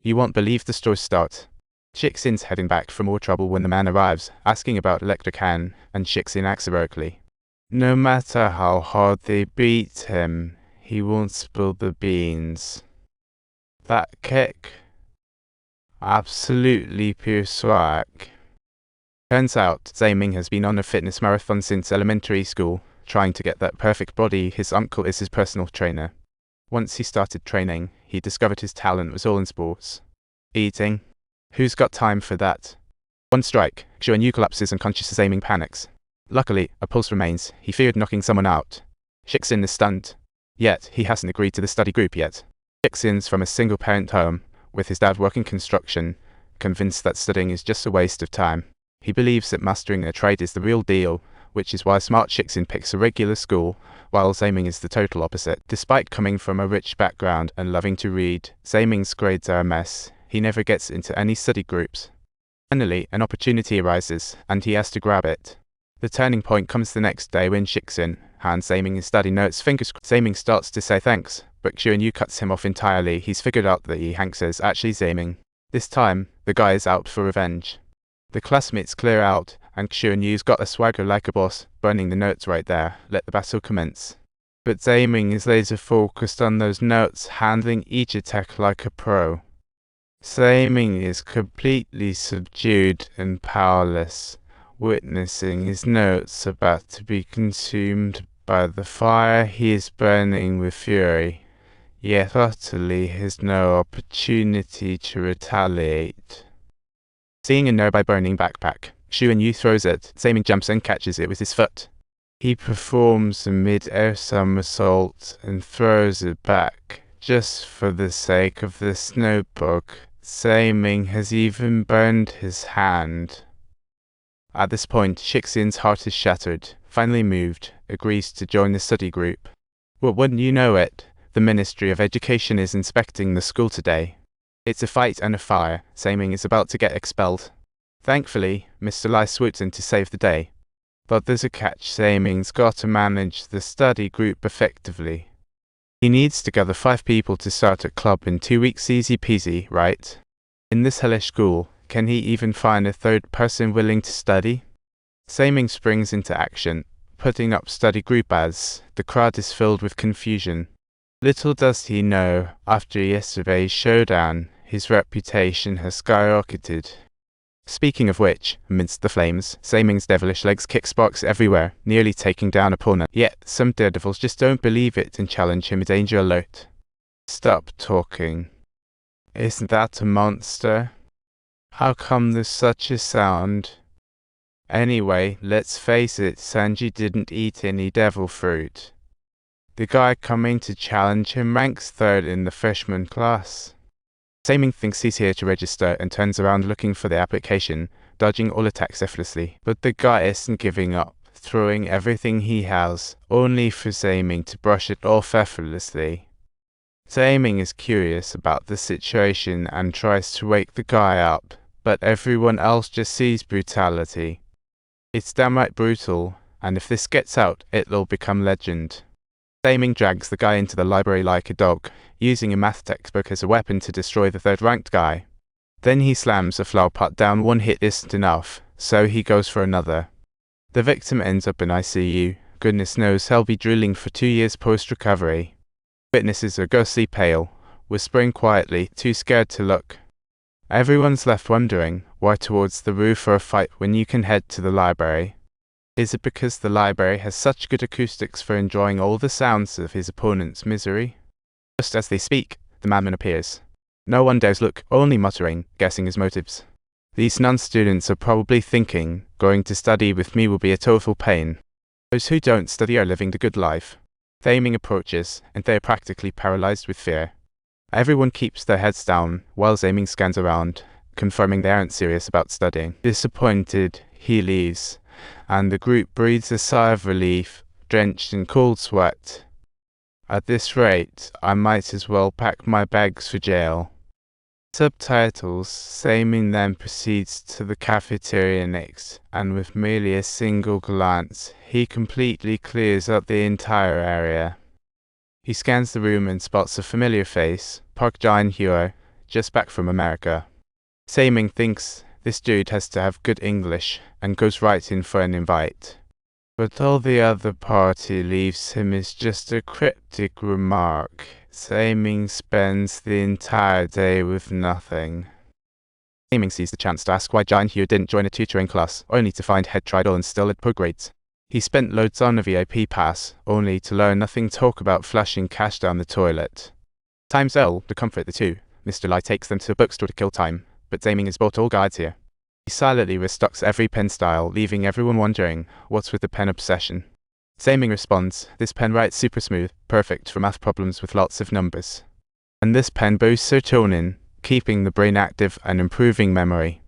You won't believe the story start. Shixin's heading back for more trouble when the man arrives, asking about Electric Han, and Shixin acts heroically. No matter how hard they beat him, he won't spill the beans. That kick? Absolutely pure swag. Turns out, Zaiming has been on a fitness marathon since elementary school, trying to get that perfect body. His uncle is his personal trainer. Once he started training, he discovered his talent was all in sports. Eating? Who's got time for that? One strike, Xuanyu collapses unconscious as Zaiming panics. Luckily, a pulse remains. He feared knocking someone out. Shixin is stunned. Yet, he hasn't agreed to the study group yet. Shixin's from a single-parent home, with his dad working construction, convinced that studying is just a waste of time. He believes that mastering a trade is the real deal, which is why smart Shixin picks a regular school, while Zaiming is the total opposite. Despite coming from a rich background and loving to read, Zaiming's grades are a mess. He never gets into any study groups. Finally, an opportunity arises, and he has to grab it. The turning point comes the next day when Shixin hands Zaiming his study notes. Fingers crossed. Zaiming starts to say thanks, but Xuanyu cuts him off entirely. He's figured out that Hank is actually Zaiming. This time, the guy is out for revenge. The classmates clear out, and Xuanyu's got a swagger like a boss, burning the notes right there. Let the battle commence. But Zaiming is laser focused on those notes, handling each attack like a pro. Zaiming is completely subdued and powerless, witnessing his notes about to be consumed by the fire. He is burning with fury, yet utterly has no opportunity to retaliate. Seeing a nearby burning backpack, Xuanyu throws it. Zaiming jumps and catches it with his foot. He performs a mid-air somersault and throws it back, just for the sake of this notebook. Zaiming has even burned his hand. At this point, Shixin's heart is shattered. Finally moved, agrees to join the study group. Well, wouldn't you know it, the Ministry of Education is inspecting the school today. It's a fight and a fire. Zaiming is about to get expelled. Thankfully, Mr. Lai swoops in to save the day. But there's a catch. Zaiming's got to manage the study group effectively. He needs to gather 5 people to start a club in 2 weeks. Easy peasy, right? In this hellish school, can he even find a third person willing to study? Zaiming springs into action, putting up study group ads. The crowd is filled with confusion. Little does he know, after yesterday's showdown, his reputation has skyrocketed. Speaking of which, amidst the flames, Zaiming's devilish legs kick sparks everywhere, nearly taking down opponent. Yet, some daredevils just don't believe it and challenge him. Danger alert. Stop talking. Isn't that a monster? How come there's such a sound? Anyway, let's face it, Sanji didn't eat any devil fruit. The guy coming to challenge him ranks 3rd in the freshman class. Zaiming thinks he's here to register and turns around looking for the application, dodging all attacks effortlessly. But the guy isn't giving up, throwing everything he has, only for Zaiming to brush it off effortlessly. Zaiming is curious about the situation and tries to wake the guy up, but everyone else just sees brutality. It's downright brutal, and if this gets out, it'll become legend. Zaiming drags the guy into the library like a dog, using a math textbook as a weapon to destroy the 3rd-ranked guy. Then he slams a flower pot down. One hit isn't enough, so he goes for another. The victim ends up in ICU. Goodness knows he'll be drooling for 2 years post-recovery. Witnesses are ghostly pale, whispering quietly, too scared to look. Everyone's left wondering, why towards the roof for a fight when you can head to the library? Is it because the library has such good acoustics for enjoying all the sounds of his opponent's misery? Just as they speak, the madman appears. No one dares look, only muttering, guessing his motives. These non-students are probably thinking, going to study with me will be a total pain. Those who don't study are living the good life. Zaiming approaches, and they are practically paralyzed with fear. Everyone keeps their heads down, while Zaiming scans around, confirming they aren't serious about studying. Disappointed, he leaves, and the group breathes a sigh of relief, drenched in cold sweat. At this rate, I might as well pack my bags for jail. Subtitles. Zaiming then proceeds to the cafeteria next, and with merely a single glance, he completely clears up the entire area. He scans the room and spots a familiar face, Park Jin-hyo, just back from America. Zaiming thinks this dude has to have good English and goes right in for an invite. But all the other party leaves him is just a cryptic remark. Zaiming spends the entire day with nothing. Zaiming sees the chance to ask why Jianhua didn't join a tutoring class, only to find head tried all and still at poor grades. He spent loads on a VIP pass, only to learn nothing talk about flushing cash down the toilet. Time's ill to comfort the two. Mr. Lai takes them to a bookstore to kill time, but Zaiming has bought all guides here. He silently restocks every pen style, leaving everyone wondering, what's with the pen obsession? Zaiming responds, this pen writes super smooth, perfect for math problems with lots of numbers. And this pen boasts serotonin, keeping the brain active and improving memory.